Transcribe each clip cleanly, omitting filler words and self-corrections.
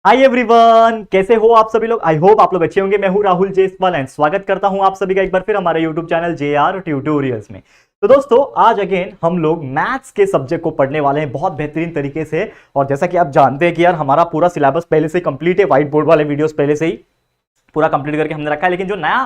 Hi everyone, कैसे हो आप सभी लोग। आई होप आप लोग अच्छे होंगे। मैं हूं राहुल जेसवाल एंड स्वागत करता हूं आप सभी का एक बार फिर हमारे यूट्यूब चैनल JR ट्यूटोरियल्स में। तो दोस्तों आज अगेन हम लोग मैथ्स के सब्जेक्ट को पढ़ने वाले हैं बहुत बेहतरीन तरीके से। और जैसा कि आप जानते हैं कि यार हमारा पूरा सिलेबस पहले से कंप्लीट है, व्हाइट बोर्ड वाले वीडियोस पहले से ही पूरा कंप्लीट करके हमने रखा है। लेकिन जो नया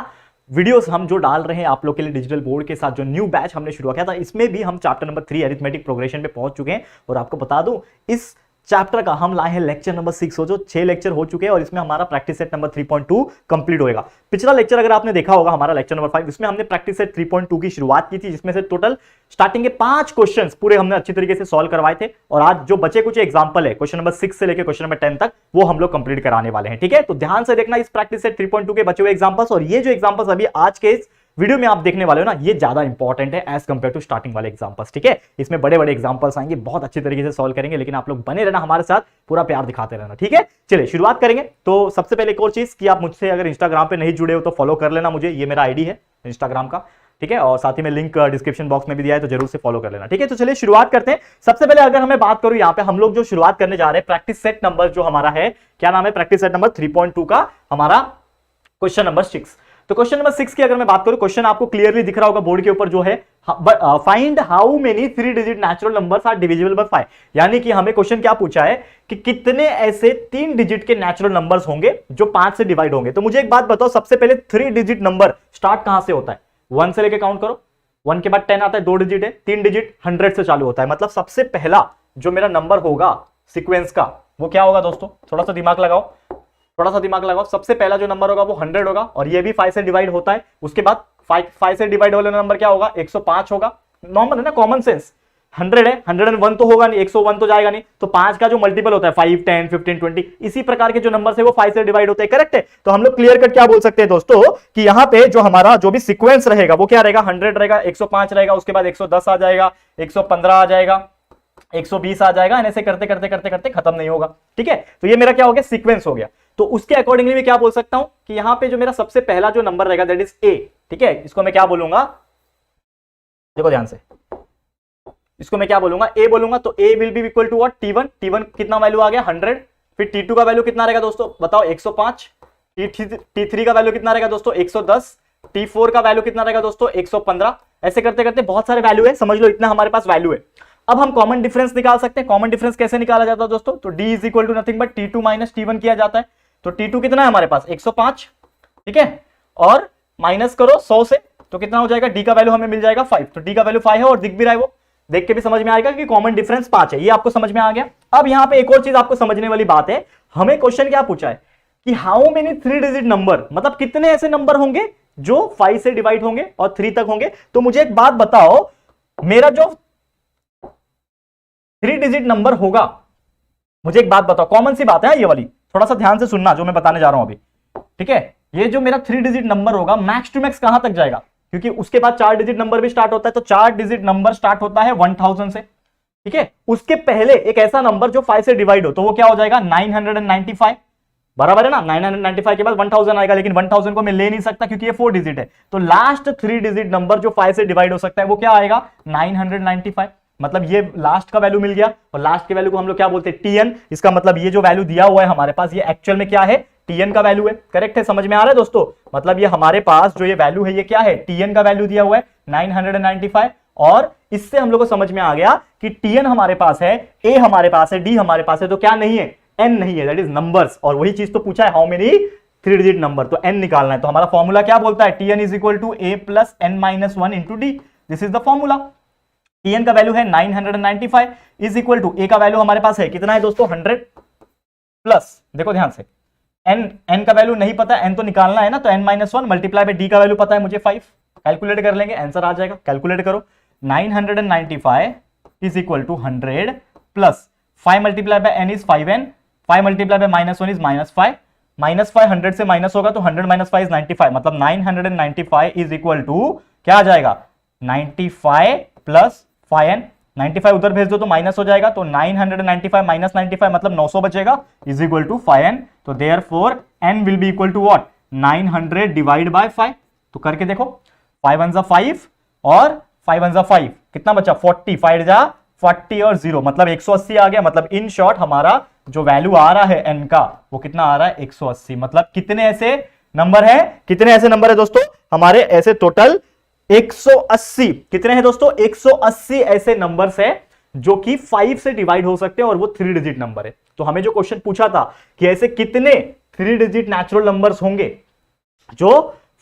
वीडियोस हम जो डाल रहे हैं आप लोग के लिए डिजिटल बोर्ड के साथ, जो न्यू बैच हमने शुरू किया था, इसमें भी हम चैप्टर नंबर 3 अरिथमेटिक प्रोग्रेशन पे पहुंच चुके हैं। और आपको बता दूं इस चैप्टर का हम लाए हैं लेक्चर नंबर 6 हो, जो 6 लेक्चर हो चुके हैं और इसमें हमारा प्रैक्टिस सेट नंबर 3.2 कंप्लीट होएगा। पिछला लेक्चर अगर आपने देखा होगा हमारा लेक्चर नंबर 5, इसमें हमने प्रैक्टिस सेट 3.2 की शुरुआत की थी, जिसमें से टोटल स्टार्टिंग के 5 क्वेश्चंस पूरे हमने अच्छी तरीके से सॉल्व करवाए थे। और आज जो बचे कुछ एग्जांपल है क्वेश्चन नंबर 6 से लेकर क्वेश्चन नंबर 10 तक, वो हम लोग कंप्लीट कराने वाले हैं। ठीक है, तो ध्यान से देखना इस प्रैक्टिस सेट 3.2 के बचे हुए एग्जांपल्स। और ये जो एग्जांपल्स अभी आज के इस वीडियो में आप देखने वाले हो ना, ये ज्यादा इंपॉर्टेंट है एज कंपेयर टू स्टार्टिंग वाले एग्जांपल्स। ठीक है, इसमें बड़े बड़े एग्जांपल्स आएंगे, बहुत अच्छी तरीके से सॉल्व करेंगे। लेकिन आप लोग बने रहना हमारे साथ, पूरा प्यार दिखाते रहना। ठीक है, चलिए शुरुआत करेंगे। तो सबसे पहले एक और चीज कि आप मुझसे अगर इंस्टाग्राम पे नहीं जुड़े हो तो फॉलो कर लेना मुझे, ये मेरा आईडी है इंस्टाग्राम का। ठीक है, और साथ ही में लिंक डिस्क्रिप्शन बॉक्स में भी दिया है, तो जरूर से फॉलो कर लेना। ठीक है, तो चलिए शुरुआत करते हैं। सबसे पहले अगर हमें बात करूं, यहाँ पे हम लोग जो शुरुआत करने जा रहे हैं प्रैक्टिस सेट नंबर जो हमारा है, क्या नाम है, प्रैक्टिस सेट नंबर 3.2 का हमारा क्वेश्चन नंबर 6। तो क्वेश्चन नंबर 6 की अगर मैं बात करूं, क्वेश्चन आपको क्लियरली दिख रहा होगा बोर्ड के ऊपर जो है, find how many 3 digit natural numbers are divisible by 5। यानी कि हमें क्वेश्चन क्या पूछा है कि कितने ऐसे 3 डिजिट के नेचुरल नंबर्स होंगे जो 5 से डिवाइड होंगे। तो मुझे एक बात बताओ, सबसे पहले 3 डिजिट नंबर स्टार्ट कहां से होता है? 1 से लेके काउंट करो, 1 के बाद 10 आता है, 2 डिजिट है, 3 डिजिट 100 से चालू होता है। मतलब सबसे पहला जो मेरा नंबर होगा सीक्वेंस का, वो क्या होगा दोस्तों? थोड़ा सा दिमाग लगाओ, थोड़ा सा दिमाग लगाओ। सबसे पहला जो नंबर होगा वो 100 होगा, और ये भी 5 से डिवाइड होता है। उसके बाद 5 से डिवाइड वाला नंबर क्या होगा? 105 होगा। नॉर्मल है ना, कॉमन सेंस। 100 है, 101 तो होगा नहीं, 101 तो जाएगा नहीं। तो 5 का जो मल्टीपल होता है 5, 10, 15, 20, इसी प्रकार के जो नंबर है वो 5 से डिवाइड होते हैं। करेक्ट है। तो हम लोग क्लियर कट क्या बोल सकते हैं दोस्तों कि यहाँ पे जो हमारा जो भी सीक्वेंस रहेगा वो क्या रहेगा? 100 रहेगा, 105 रहेगा, उसके बाद 110 आ जाएगा, 115 आ जाएगा, 120 आ जाएगा। ऐसे करते करते करते करते खत्म नहीं होगा। ठीक है, तो ये मेरा क्या हो गया? सीक्वेंस हो गया। तो उसके अकॉर्डिंगली मैं क्या बोल सकता हूं कि यहां पे जो मेरा सबसे पहला जो नंबर रहेगा दैट इज ए। ठीक है, इसको मैं क्या बोलूंगा? देखो ध्यान से, इसको मैं क्या बोलूंगा? ए बोलूंगा। तो A will be equal to what? T1। T1 कितना वैल्यू आ गया? 100। फिर T2 का वैल्यू कितना रहेगा दोस्तों? बताओ, 105। T3 का वैल्यू कितना रहेगा दोस्तों? 110। T4 का वैल्यू कितना रहेगा दोस्तों? 115। ऐसे करते करते बहुत सारे वैल्यू है, समझ लो इतना हमारे पास वैल्यू है। अब हम कॉमन डिफरेंस निकाल सकते हैं। कॉमन डिफरेंस कैसे निकाला जाता है दोस्तों? तो D is equal to nothing but T2 minus T1 किया जाता है। तो T2 कितना है हमारे पास? 105। ठीक है, और माइनस करो 100 से, तो कितना हो जाएगा? D का वैल्यू हमें मिल जाएगा 5। तो D का वैल्यू 5 है और दिख भी रहा है, वो देख के भी समझ में आएगा कि कॉमन डिफरेंस 5 है। ये आपको समझ में आ गया। अब यहां पे एक और चीज आपको समझने वाली बात है, हमें क्वेश्चन क्या पूछा है कि हाउ मेनी 3 डिजिट नंबर, मतलब कितने ऐसे नंबर होंगे जो 5 से डिवाइड होंगे और 3 तक होंगे। तो मुझे एक बात बताओ, मेरा जो 3 डिजिट नंबर होगा, मुझे एक बात बताओ, कॉमन सी बात है ये वाली, थोड़ा सा ध्यान से सुनना जो मैं बताने जा रहा हूं अभी। ठीक है, ये जो मेरा 3 डिजिट नंबर होगा मैक्स टू मैक्स कहां तक जाएगा? क्योंकि उसके बाद 4 डिजिट नंबर भी स्टार्ट होता है, तो 4 डिजिट नंबर स्टार्ट होता है 1000 से। ठीक है, उसके पहले एक ऐसा नंबर जो 5 से डिवाइड हो, तो वो क्या हो जाएगा? 995। बराबर है ना? 995 के बाद 1000 आएगा, लेकिन 1000 को मैं ले नहीं सकता क्योंकि ये 4 डिजिट है। तो लास्ट 3 डिजिट नंबर जो 5 से डिवाइड हो सकता है वो क्या आएगा? 995। मतलब ये लास्ट का वैल्यू मिल गया, और लास्ट के वैल्यू को हम लोग क्या बोलते हैं? TN। इसका मतलब ये जो वैल्यू दिया हुआ है हमारे पास, ये एक्चुअल में क्या है? TN का वैल्यू है। करेक्ट है, समझ में आ रहा है दोस्तों? मतलब ये हमारे पास जो ये वैल्यू है ये क्या है? TN का वैल्यू दिया हुआ है 995। और इससे हम लोग को समझ में आ गया कि TN हमारे पास है, A हमारे पास है, D हमारे पास है, तो क्या नहीं है? N नहीं है, दैट इज नंबर्स। और वही चीज तो पूछा है, हाउ मेनी 3 डिजिट नंबर, तो N निकालना है। तो हमारा फॉर्मूला क्या बोलता है? TN is equal to A plus N minus 1 into D। This is the formula. TN का वैल्यू है 995 इज इक्वल टू A का वैल्यू हमारे पास है कितना है दोस्तों? 100 प्लस, देखो ध्यान से, N का वैल्यू नहीं पता, N तो निकालना है ना, तो N minus 1 multiply by D का वैल्यू पता है मुझे 5। कैलकुलेट कर लेंगे, आंसर आ जाएगा। कैलकुलेट करो, 995 is equal to 100 plus 5 multiply by N is 5N, 5 multiply by minus 1 is -5, -5 100 से माइनस होगा तो 100 माइनस 5 इज 95। मतलब 995 इज इक्वल टू क्या आ जाएगा? 95 प्लस 5N। 95 उधर भेज दो तो माइनस हो जाएगा, तो 995 माइनस 95 मतलब 900 बचेगा, इज इक्वल टू 5N। तो therefore N will be equal to what? 900 divide by 5। तो करके देखो, 5 1 5 और 5 1 कितना बचा? 40, 5 जा 40 और 0 मतलब 180 आ गया। मतलब इन शॉर्ट हमारा जो वैल्यू आ रहा है n का वो कितना आ रहा है 180। मतलब कितने ऐसे नंबर है, कितने ऐसे नंबर है दोस्तों हमारे, ऐसे टोटल 180। कितने हैं दोस्तों 180 ऐसे नंबर्स है जो कि 5 से डिवाइड हो सकते हैं और वो 3 डिजिट नंबर है। तो हमें जो क्वेश्चन पूछा था कि ऐसे कितने 3 डिजिट नेचुरल नंबर्स होंगे जो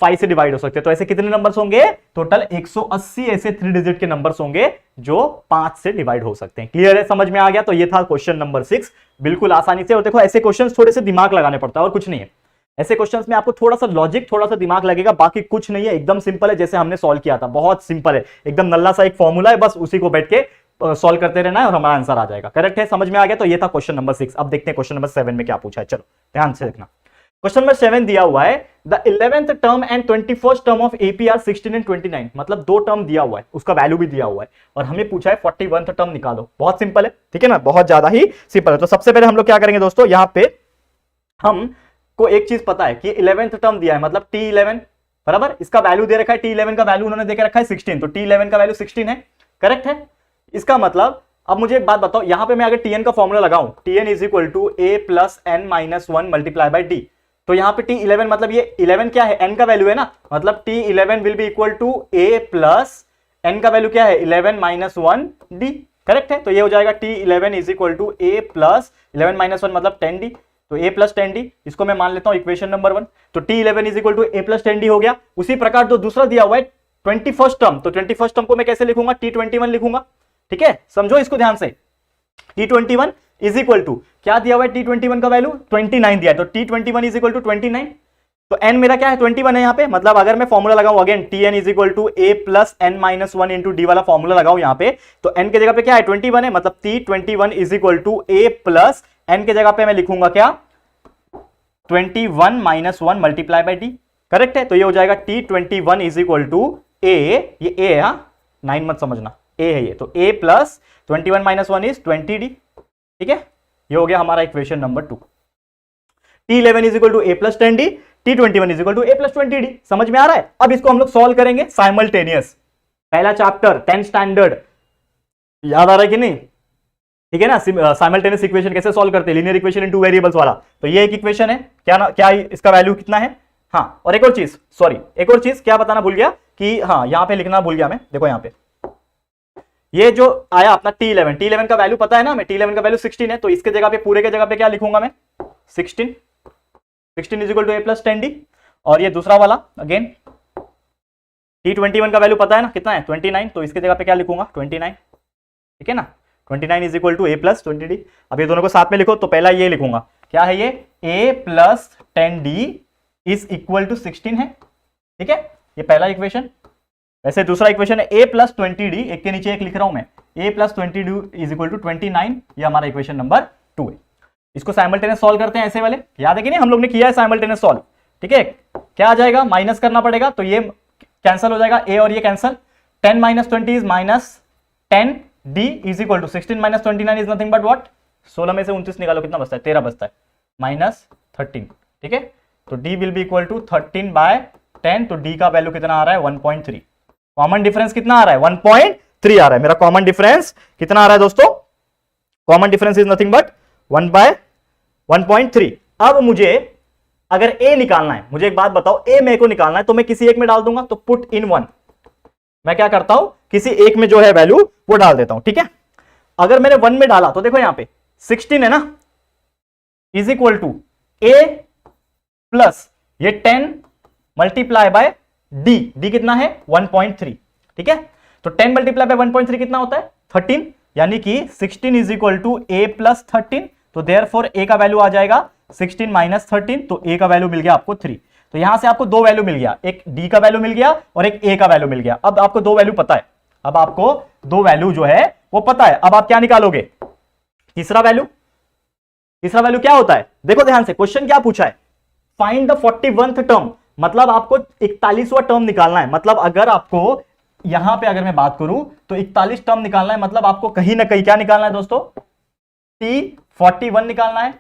5 से डिवाइड हो सकते हैं, तो ऐसे कितने नंबर्स होंगे, टोटल 180 ऐसे 3 डिजिट के नंबर्स होंगे जो 5 से डिवाइड हो सकते हैं। क्लियर है, समझ में आ गया। तो ये था क्वेश्चन नंबर 6, बिल्कुल आसानी से। और देखो ऐसे क्वेश्चंस थोड़े से दिमाग लगाने पड़ता है और कुछ नहीं है। ऐसे क्वेश्चंस में आपको थोड़ा सा लॉजिक, थोड़ा सा दिमाग लगेगा, बाकी कुछ नहीं है, एकदम सिंपल है। जैसे हमने सॉल्व किया था, बहुत सिंपल है, एकदम नल्ला सा एक फॉर्मूला है, बस उसी को बैठ के सॉल्व करते रहना है और हमारा आंसर आ जाएगा। करेक्ट है, समझ में आ गया। तो ये था क्वेश्चन नंबर 6। अब देखते हैं क्वेश्चन नंबर 7 में क्या पूछा है। चलो ध्यान से देखना। क्वेश्चन नंबर 7 दिया हुआ है, the 11th term and 21st term of AP are 16 and 29। मतलब 2 टर्म दिया हुआ है, उसका वैल्यू भी दिया हुआ है, और हमें पूछा है 41th टर्म निकालो। बहुत सिंपल है, ठीक है ना, बहुत ज्यादा ही सिंपल है। तो सबसे पहले हम लोग क्या करेंगे दोस्तों, यहां पे हमको एक चीज पता है कि 11th टर्म दिया है, मतलब T11 बराबर, इसका वैल्यू दे रखा है, T11 का वैल्यू उन्होंने देकर रखा है 16, तो T11 का वैल्यू 16 है। करेक्ट है। इसका मतलब अब मुझे एक बात बताओ, यहां पे मैं अगर Tn का फॉर्मूला लगाऊं, Tn is equal to a plus n minus 1 multiply by d, तो यहां पे T11 मतलब ये 11 क्या है, n का वैल्यू है ना, मतलब T11 will be equal to a plus n का वैल्यू क्या है 11 माइनस 1 डी। करेक्ट है। तो ये हो जाएगा T11 is equal to a plus 11 minus 1 मतलब 10d, तो a प्लस 10d, इसको मैं मान लेता हूं इक्वेशन नंबर 1। तो T11 is equal to a plus 10d हो गया। उसी प्रकार जो दूसरा दिया हुआ है 21st टर्म, तो 21st टर्म को मैं कैसे लिखूंगा, T21 लिखूंगा। ठीक है, समझो इसको ध्यान से। T21 इज इक्वल टू क्या दिया हुआ है, T21 का वैल्यू 29 दिया है, तो T21 इज इक्वल टू 29। तो n मेरा क्या है 21 है यहाँ पे, मतलब अगर मैं फॉर्मूला लगाऊं again Tn is equal to a plus n minus 1 into d वाला फॉर्मूला लगाऊं यहाँ पे, तो n के जगह पे क्या है 21 है, मतलब T21 is equal to a plus n के जगह पे मैं लिखूंगा क्या 21 minus 1 multiply by d. Correct है। तो ये हो जाएगा T21 is equal to a, ये a है, 9 मत समझना, a है ये, तो a plus 21 minus 1 is 20d। ठीक है, ये हो गया हमारा equation number 2। T11 is equal to a plus 10d, T21 is equal to a plus 20d। समझ में आ रहा है। अब इसको हम लोग सॉल्व करेंगे साइमल्टेनियस, पहला चैप्टर 10 स्टैंडर्ड, याद आ रहा है कि नहीं, ठीक है ना। साइमल्टेनियस इक्वेशन कैसे सॉल्व करते हैं, लीनियर इक्वेशन इन 2 वेरिएबल्स वाला। तो ये एक इक्वेशन है, क्या इसका वैल्यू कितना है। हाँ, और एक और चीज, सॉरी एक और चीज क्या बताना भूल गया कि हाँ यहां पे लिखना भूल गया मैं, देखो यहां पे ये जो आया अपना T11 का वैल्यू पता है ना हमें, T11 का वैल्यू 16 है, तो इसके जगह पे पूरे के जगह पे क्या लिखूंगा मैं 16 is equal to a plus 10d। और ये दूसरा वाला अगेन T21 का वैल्यू पता है ना कितना है 29, तो इसके जगह पे क्या लिखूंगा 29। ठीक है ना, 29 is equal to a plus 20d। अब ये दोनों को साथ में लिखो, तो पहला ये लिखूंगा, क्या है ये a plus 10d is equal to 16 है। ठीक है, ये पहला इक्वेशन। वैसे दूसरा इक्वेशन है a प्लस 20d, एक के नीचे एक लिख रहा हूं मैं, a plus 20d is equal to 29, ये हमारा इक्वेशन नंबर 2 है। इसको साइमल्टेनियस सॉल्व करते हैं ऐसे वाले, याद है कि नहीं, हम लोग ने किया है साइमल्टेनियस सॉल्व। ठीक है, क्या आ जाएगा, माइनस करना पड़ेगा, तो ये कैंसिल हो जाएगा, a और ये cancel, 10 minus 20 is minus 10d is equal to 16 minus 29 is nothing but what, 16 में से 29 निकालो कितना बचता है 13 बचता है, माइनस 13। ठीक है, तो d will be equal to 13 by 10, तो d का वैल्यू कितना आ रहा है 1.3। कॉमन डिफरेंस कितना आ रहा है 1.3 आ रहा है। मेरा कॉमन डिफरेंस कितना आ रहा है दोस्तों, common difference is nothing but 1/1.3। अब मुझे अगर a निकालना है, मुझे एक बात बताओ, a मेरे को निकालना है तो मैं किसी एक में डाल दूंगा, तो पुट इन 1, मैं क्या करता हूं किसी एक में जो है वैल्यू वो डाल देता हूं। ठीक है, अगर मैंने 1 में डाला तो देखो यहां पे 16 है ना, is equal to a plus ये 10 मल्टीप्लाई बाय d कितना है 1.3। ठीक है, तो 10 मल्टीप्लाई बाय 1.3 कितना होता है 13, यानी कि 16 is equal to a plus 13, तो देयरफॉर a का वैल्यू आ जाएगा 16 माइनस 13, तो a का वैल्यू मिल गया आपको 3। तो यहां से आपको 2 वैल्यू मिल गया, एक d का वैल्यू मिल गया और एक a का वैल्यू मिल गया। अब आपको 2 वैल्यू पता है, अब आपको 2 वैल्यू जो है वो पता है। अब आप क्या निकालोगे, तीसरा वैल्यू क्या होता है, देखो ध्यान से, क्वेश्चन क्या पूछा है, फाइंड द 41th टर्म, मतलब आपको 41वां टर्म निकालना है। मतलब अगर आपको यहां पे अगर मैं बात करूं तो 41 टर्म निकालना है, मतलब आपको कहीं ना कहीं क्या निकालना है दोस्तों, T41 निकालना है,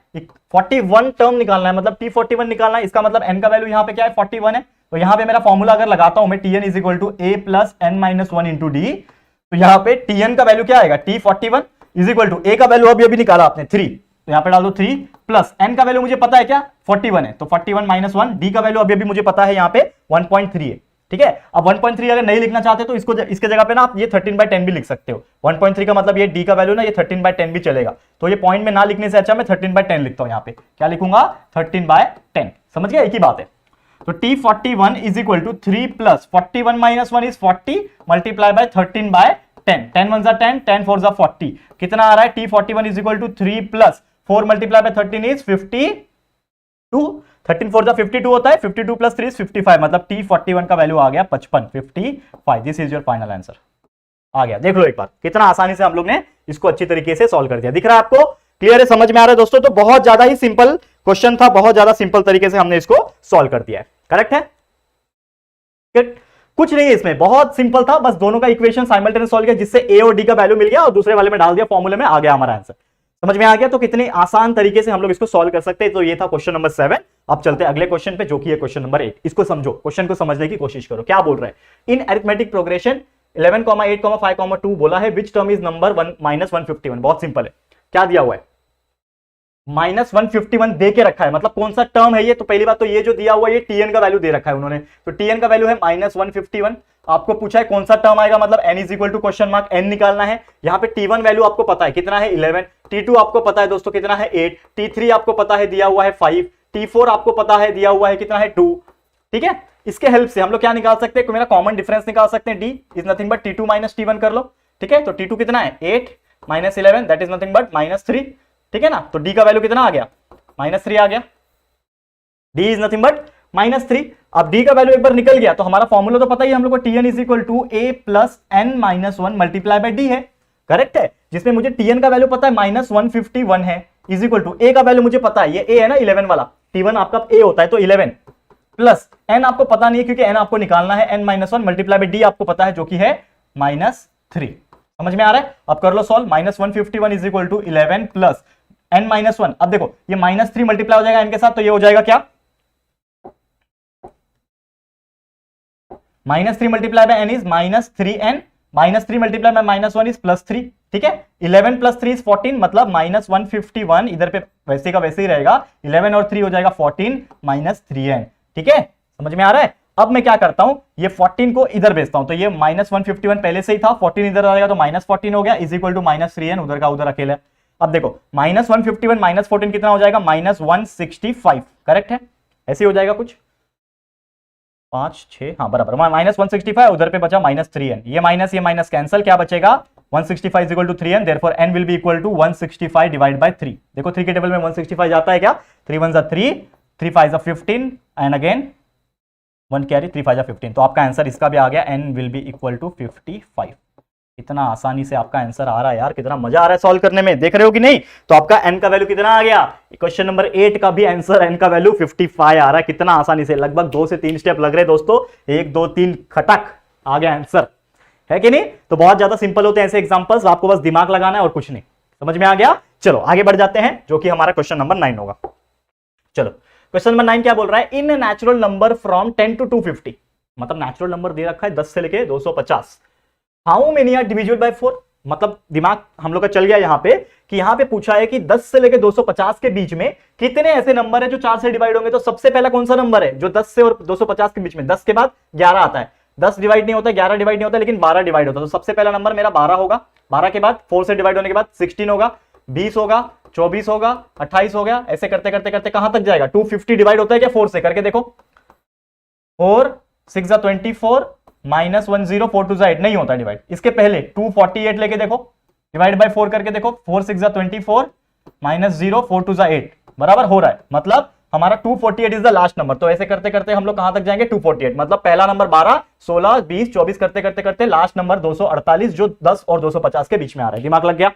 41 टर्म निकालना है, मतलब T41 निकालना है। इसका मतलब n का वैल्यू यहां पे क्या है 41 है, तो यहां पे मेरा फॉर्मूला अगर लगाता हूं मैं Tn is equal to a plus n minus 1 into d, तो यहां पे Tn का वैल्यू क्या आएगा T41 is equal to a का वैल्यू अभी निकाला आपने 3, तो यहां पे डाल दो 3 प्लस n का वैल्यू मुझे पता है क्या 41 है, तो 41 माइनस 1, d का वैल्यू अभी अभी मुझे पता है यहां पे 1.3 है। ठीक है, अब 1.3 अगर नहीं लिखना चाहते तो इसको इसके जगह पे ना आप ये 13/10 भी लिख सकते हो। 1.3 का मतलब ये d का वैल्यू ना ये 13/10 भी चलेगा, तो ये पॉइंट में ना लिखने से अच्छा मैं 13/10 लिखता हूं। यहां पे क्या लिखूंगा 13/10, समझ गया, एक ही बात है। तो T41 is equal to 3 plus 41 minus 1 is 40 multiply by 13/10, 10 1 10, 10 4 40, कितना आ रहा है T41 is equal to 3 plus 4 multiply by 13 is 52, 13 4 52 होता है, 52 प्लस 3 इज 55, मतलब T41 का वैल्यू आ गया 55। This is your final answer. आ गया, देख लो एक बार कितना आसानी से हम लोग ने इसको अच्छी तरीके से सॉल्व कर दिया। दिख रहा है आपको, क्लियर है, समझ में आ रहा है दोस्तों? तो बहुत ज्यादा ही सिंपल क्वेश्चन था, बहुत ज्यादा सिंपल तरीके से हमने इसको सॉल्व कर दिया है। करेक्ट है, कुछ नहीं है इसमें, बहुत सिंपल था, बस दोनों का इक्वेशन साइमल्टेनियस सॉल्व किया, जिससे ए और डी का वैल्यू मिल गया और दूसरे वाले में डाल दिया, फॉर्मूले में आ गया हमारा आंसर। समझ में आ गया? तो कितने आसान तरीके से हम लोग इसको सॉल्व कर सकते हैं। तो ये था क्वेश्चन नंबर 7। अब चलते हैं अगले क्वेश्चन पे, जो कि है क्वेश्चन नंबर 8। इसको समझो, क्वेश्चन को समझने की कोशिश करो। क्या बोल रहा है? इन अरिथमेटिक प्रोग्रेशन 11, 8, 5, 2 बोला है, विच टर्म इज नंबर -151। बहुत सिंपल है, क्या दिया हुआ है -151 दे के रखा है, मतलब कौन सा टर्म है ये? तो पहली बात तो ये जो दिया हुआ है ये tn का वैल्यू दे रखा है उन्होंने, तो tn का वैल्यू है -151। आपको पूछा है कौन सा टर्म आएगा, मतलब n is equal to question mark n निकालना है। यहाँ पे t1 वैल्यू आपको पता है कितना है 11, t2 आपको पता है दोस्तों कितना है 8, t3 आपको पता है दिया हुआ है 5, t4 आपको पता है दिया हुआ है कितना है 2। ठीक है, इसके हेल्प से हम लोग क्या निकाल सकते हैं, मेरा कॉमन डिफरेंस निकाल सकते हैं, d is nothing but t2 minus t1 कर लो। ठीक है, तो t2 कितना है 8 minus 11 that is nothing but -3। ठीक है ना, तो d का वैल्यू कितना आ गया -3 आ गया, d इज नथिंग बट -3। अब d का वैल्यू एक बार निकल गया तो हमारा फॉर्मूला तो पता ही है हम लोग को, tn is equal to a plus n minus 1 multiply by d है। करेक्ट है, जिसमें मुझे tn का वैल्यू पता है -151 है, इज इक्वल टू a का वैल्यू मुझे पता है, ये a है ना 11 वाला, t1 आपका a होता है, तो 11 प्लस n आपको पता नहीं है क्योंकि n आपको निकालना है, n minus 1 multiply by d आपको पता है जो कि है -3। समझ में आ रहा है? अब कर लो solve, -151 is equal to 11 plus n minus 1। अब देखो ये -3 मल्टीप्लाई हो जाएगा n के साथ, तो ये हो जाएगा क्या -3 multiply by n is -3n, -3 multiply by -1 is +3। ठीक है, 11 प्लस 3 इज 14, मतलब -151 इधर पे वैसे का वैसे ही रहेगा, 11 और 3 हो जाएगा 14 -3n। ठीक है, समझ में आ रहा है? अब मैं क्या करता हूं, ये 14 को इधर भेजता हूं, तो ये -151 पहले से ही था, 14 इधर आ जाएगा तो -14 हो गया, इज इक्वल टू -3n, उधर का उधर अकेला। अब देखो -151 -14 कितना हो जाएगा -165। करेक्ट है, ऐसे हो जाएगा कुछ 5 6, हाँ बराबर, -165, उधर पे बचा -3n, ये माइनस कैंसिल, क्या बचेगा 165 is equal to 3n, therefore n will be equal to 165 divide by 3। देखो 3 के टेबल में 165 जाता है क्या, 3 1 3, 3 5 15 एंड अगेन 1 कैरी, 3 5 15, तो आपका आंसर इसका भी आ गया, n will be equal to 55। इतना आसानी से आपका आंसर आ रहा है यार, कितना मजा आ रहा है सॉल्व करने में, देख रहे हो कि नहीं? तो आपका n का वैल्यू कितना आ गया, क्वेश्चन नंबर 8 का भी आंसर n का वैल्यू 55 आ रहा है। कितना आसानी से, लगभग 2 से 3 स्टेप लग रहे दोस्तों, 1 2 3 खटक आ गया आंसर, है कि नहीं? तो बहुत ज्यादा सिंपल होते हैं ऐसे एग्जांपल्स, आपको बस दिमाग लगाना है और कुछ नहीं। समझ में आ गया? चलो आगे बढ़ जाते हैं, जो कि हमारा क्वेश्चन नंबर 9 होगा। चलो क्वेश्चन नंबर 9 क्या बोल रहा है, इन नेचुरल नंबर फ्रॉम 10 to 250, मतलब नेचुरल नंबर दे रखा है 10 से लेके 250, how many are divisible by 4। मतलब दिमाग हम लोग का चल गया यहाँ पे कि यहाँ पे पूछा है कि 10 से लेके 250 के बीच में कितने ऐसे नंबर है जो 4 से डिवाइड होंगे। तो सबसे पहला कौन सा नंबर है जो 10 से और 250 के बीच में, 10 के बाद 11 आता है, 10 डिवाइड नहीं होता, 11 डिवाइड नहीं होता, लेकिन 12 डिवाइड होता है। तो सबसे पहला नंबर मेरा 12 होगा, 12 के बाद 4 से डिवाइड होने के बाद 16 होगा, 20 होगा, 24 होगा, 28 हो गया, ऐसे करते करते करते कहां तक जाएगा, 250 डिवाइड होता है क्या 4 से, करके देखो, 4 6 24 -1 0 4 2 8 नहीं होता डिवाइड। इसके पहले 248 लेके देखो, डिवाइड बाय 4 करके देखो, 4 6 24 -0 4 2 8 बराबर हो रहा है, मतलब हमारा 248 इज द लास्ट नंबर। तो ऐसे करते करते हम लोग कहां तक जाएंगे 248, मतलब पहला नंबर 12 16 20 24 करते करते करते लास्ट नंबर 248 जो 10 और 250 के बीच में आ रहा है। दिमाग लग गया?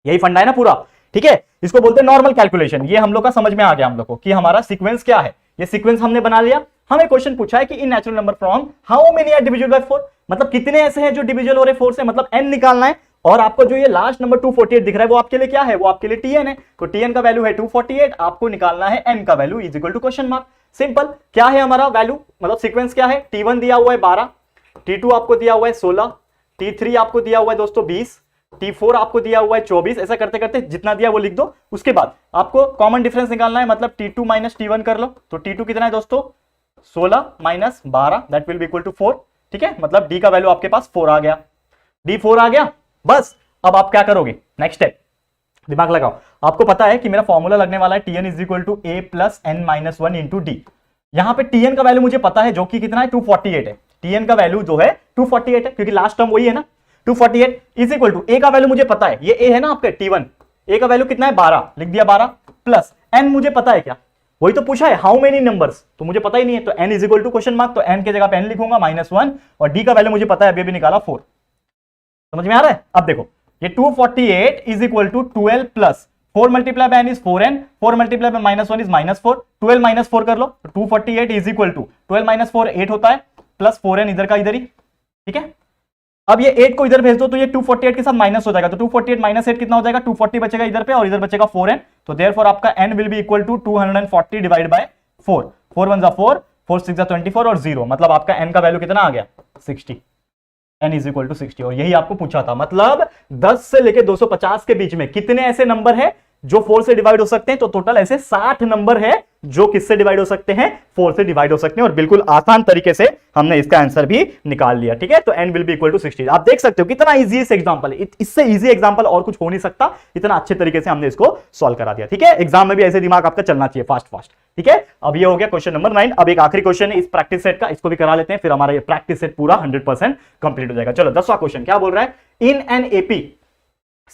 यही फंडा है ना पूरा। ठीक है, इसको बोलते हैं नॉर्मल कैलकुलेशन। ये हम लोग का समझ में आ गया हम लोग को कि हमारा सीक्वेंस क्या है, ये सीक्वेंस हमने बना लिया। हमें क्वेश्चन पूछा है कि in natural number from how many are divisible by 4, मतलब कितने ऐसे हैं जो डिविजिबल हो रहे 4 से, मतलब n निकालना है। और आपको जो ये लास्ट नंबर 248 दिख रहा है वो आपके लिए क्या है, वो आपके लिए tn है। तो tn का वैल्यू है 248, आपको निकालना है n का value is equal to question mark. Simple, क्या है हमारा वैल्यू, मतलब सीक्वेंस क्या है, t1 दिया हुआ है 12, t2 आपको दिया हुआ है 16, t3 आपको दिया हुआ है दोस्तों 20, T4 आपको दिया हुआ है 24, ऐसा करते करते जितना दिया वो लिख दो। उसके बाद आपको कॉमन डिफरेंस निकालना है, मतलब T2 माइनस T1 कर लो। तो T2 कितना है दोस्तों 16 minus 12 that will be equal to 4। ठीक है, मतलब D का वैल्यू आपके पास 4 आ गया, D4 आ गया। बस अब आप क्या करोगे, नेक्स्ट स्टेप दिमाग लगाओ। आपको पता है कि मेरा फॉर्मूला लगने वाला है Tn is equal to a plus n minus 1 into d. यहां पे Tn का वैल्यू मुझे पता है जो कि कितना है 248 है। Tn का वैल्यू जो है 248 है क्योंकि लास्ट टर्म वही है ना 248 इज इक्वल टू a का वैल्यू मुझे पता है, ये a है ना आपके T1, a का वैल्यू कितना है 12, लिख दिया 12 प्लस n मुझे पता है क्या, वही तो पूछा है हाउ मेनी नंबर्स, तो मुझे पता ही नहीं है, तो n is equal to question mark, तो n की जगह पे n लिखूंगा -1 और d का वैल्यू मुझे पता है अभी भी निकाला 4। समझ में आ रहा है। अब देखो ये 248 is equal to 12 plus 4 multiply by n is 4n, 4 multiply by -1 is -4, 12 -4 कर लो, तो 248 इज इक्वल टू 12 - 4 8 होता है, प्लस 4n इधर का इधर ही। ठीक है, अब ये 8 को इधर भेज दो तो ये 248 के साथ माइनस हो जाएगा, तो 248 माइनस 8 कितना हो जाएगा 240 बचेगा इधर पे और इधर बचेगा 4n, तो देयरफॉर आपका n will be equal to 240 divide by 4, 4 1 जा 4, 4 6 जा 24 और 0, मतलब आपका n का वैल्यू कितना आ गया 60, n इज इक्वल टू 60। और यही आपको पूछा था, मतलब 10 से लेके 250 के बीच में कितने ऐसे नंबर है जो 4 से डिवाइड हो सकते हैं, तो टोटल ऐसे 60 नंबर है जो किससे डिवाइड हो सकते हैं 4 से डिवाइड हो सकते हैं, और बिल्कुल आसान तरीके से हमने इसका आंसर भी निकाल लिया। ठीक है, तो n will be equal to 60। आप देख सकते हो कितना इजी एग्जांपल है, इससे इजी एग्जांपल और कुछ हो नहीं सकता, इतना अच्छे तरीके से हमने इसको सॉल्व करा दिया। ठीक है, एग्जाम में भी ऐसे दिमाग आपका चलना चाहिए फास्ट फास्ट। ठीक है, अब ये हो गया क्वेश्चन नंबर 9। अब एक आखिरी क्वेश्चन है इस प्रैक्टिस सेट का, इसको भी करा लेते हैं, फिर हमारा ये प्रैक्टिस सेट पूरा 100% कंप्लीट हो जाएगा। चलो 10वां क्वेश्चन क्या बोल रहा है, in an AP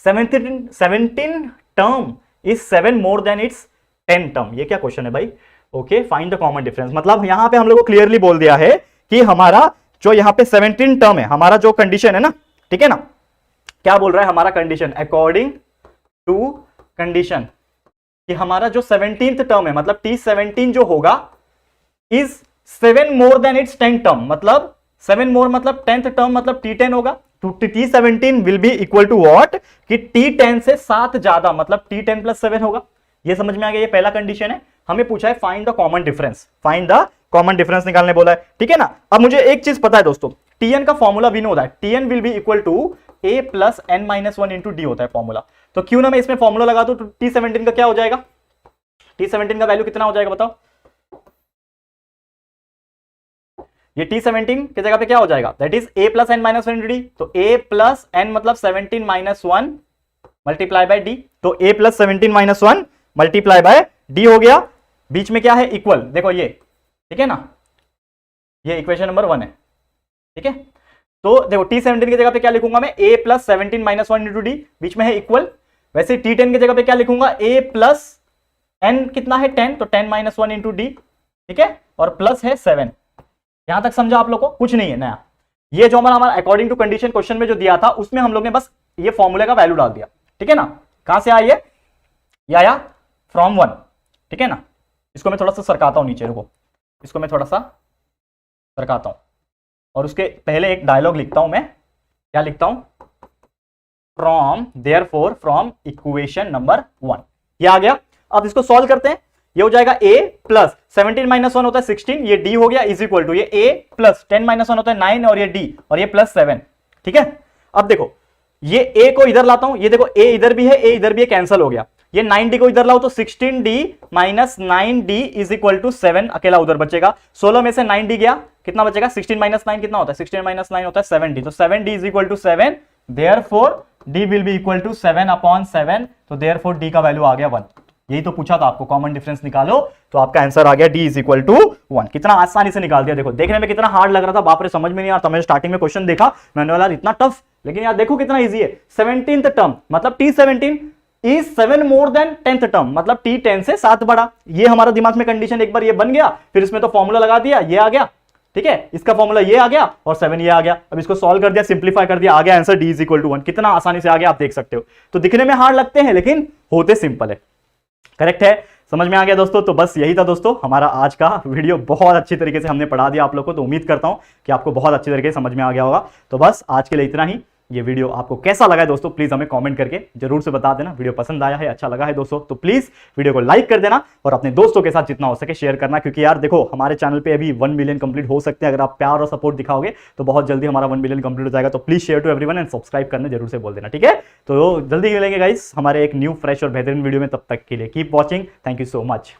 17 term is 7 more than it's 10 term. ये क्या क्वेश्चन है भाई, okay find the common difference. मतलब यहां पे हम लोग को क्लियरली बोल दिया है कि हमारा जो यहां पे 17 टर्म है, हमारा जो कंडीशन है ना, ठीक है ना, क्या बोल रहा है हमारा कंडीशन, अकॉर्डिंग टू कंडीशन कि हमारा जो 17th टर्म है, मतलब T17 जो होगा is 7 more than it's 10 term, मतलब 7 मोर मतलब 10th टर्म मतलब T10 होगा, तो T17 will be equal to what कि T10 से 7 ज्यादा, मतलब T10 प्लस 7 होगा। ये समझ में आ गया, ये पहला कंडीशन है। हमें पूछा है find the common difference, find the common difference निकालने बोला है। ठीक है ना, अब मुझे एक चीज पता है दोस्तों, Tn का फॉर्मूला भी होता है, Tn will be equal to a plus n minus 1 into d होता है फॉर्मूला। तो क्यों ना मैं इसमें फॉर्मूला लगा दूं, तो T17 का क्या हो जाएगा, T17 का वैल्यू कितना हो जाएगा बताओ, ये T17 की जगह पे क्या हो जाएगा, that is a plus n minus 1 into d, तो a प्लस n मतलब 17 माइनस 1 मल्टीप्लाई बाय डी, तो a plus 17 minus 1 multiply bye D हो गया, बीच में क्या है इक्वल, देखो ये, ठीक है ना, ये इक्वेशन नंबर 1 है। ठीक है, तो देखो T17 की जगह पे क्या लिखूंगा मैं, a plus 17 minus 1 into D, बीच में है इक्वल। वैसे T10 की जगह पे क्या लिखूंगा, a प्लस n कितना है 10, तो 10 माइनस 1 इंटू डी, ठीक है, और प्लस है 7। यहां तक समझा आप लोग को, कुछ नहीं है नया। ये जो हमारा अकॉर्डिंग टू कंडीशन क्वेश्चन में जो दिया था उसमें हम लोग ने बस ये फॉर्मूले का वैल्यू डाल दिया। ठीक है ना, कहां से आया ये आया फ्रॉम 1। ठीक है ना, इसको मैं थोड़ा सा सरकाता हूं नीचे, रुको, इसको मैं थोड़ा सा सरकाता हूं और उसके पहले एक डायलॉग लिखता हूं मैं, क्या लिखता हूं, from therefore from equation number 1। ये आ गया। अब इसको सॉल्व करते हैं, ये हो जाएगा a प्लस 17 माइनस 1 होता है 16, ये d हो गया इज इक्वल टू ये a प्लस 10 माइनस 1 होता है 9 और ये d और ये प्लस 7। ठीक है, अब देखो ये a को इधर लाता हूं, ये देखो a इधर भी है, a इधर भी है, कैंसिल हो गया। ये 9d को इधर लाओ तो 16d minus 9d is equal to 7 अकेला उधर बचेगा। 16 में से 9d गया, कितना बचेगा, 16 माइनस 9 कितना होता है, 16 माइनस 9 होता है 7d, तो 7d is equal to 7, therefore d will be equal to 7/7, तो देयरफॉर d का वैल्यू आ गया 1। यही तो पूछा था आपको, कॉमन डिफरेंस निकालो, तो आपका आंसर आ गया d इज इक्वल टू 1। कितना आसानी से निकाल दिया, देखो देखने में कितना हार्ड लग रहा था, बाप रे समझ में नहीं आता। मैंने स्टार्टिंग में क्वेश्चन देखा, मैंने बोला इतना टफ, लेकिन यार देखो कितना इजी है। 17th टर्म मतलब T17 is 7 more than 10th term, मतलब T10 से 7 बड़ा। ये हमारा दिमाग में कंडीशन एक बार ये बन गया, फिर इसमें तो फॉर्मूला लगा दिया, ये आ गया, ठीक है, इसका फॉर्मूला ये आ गया और 7 ये आ गया। अब इसको सॉल्व कर दिया, सिंप्लीफाई कर दिया, आ गया answer d is equal to 1। कितना आसानी से आ गया आप देख सकते हो। तो दिखने में हार्ड लगते हैं लेकिन होते सिंपल है। करेक्ट है, समझ में आ गया दोस्तों। तो बस यही था दोस्तों हमारा आज का वीडियो, बहुत अच्छी तरीके से हमने पढ़ा दिया आप लोग को, तो उम्मीद करता हूं कि आपको बहुत अच्छी तरीके से समझ में आ गया होगा। तो बस आज के लिए इतना ही। ये वीडियो आपको कैसा लगा है दोस्तों, प्लीज हमें कमेंट करके जरूर से बता देना। वीडियो पसंद आया है, अच्छा लगा है दोस्तों, तो प्लीज वीडियो को लाइक कर देना और अपने दोस्तों के साथ जितना हो सके शेयर करना, क्योंकि यार देखो हमारे चैनल पे अभी 1 मिलियन कंप्लीट हो सकते हैं अगर आप प्यार और सपोर्ट दिखाओगे तो बहुत जल्दी हमारा 1 मिलियन कंप्लीट हो जाएगा। तो please share to everyone and subscribe करने जरूर से बोल देना, ठीक है। तो जल्दी मिलेंगे गाइस हमारे एक न्यू फ्रेश और बेहतरीन वीडियो में, तब तक के लिए keep watching, thank you so much.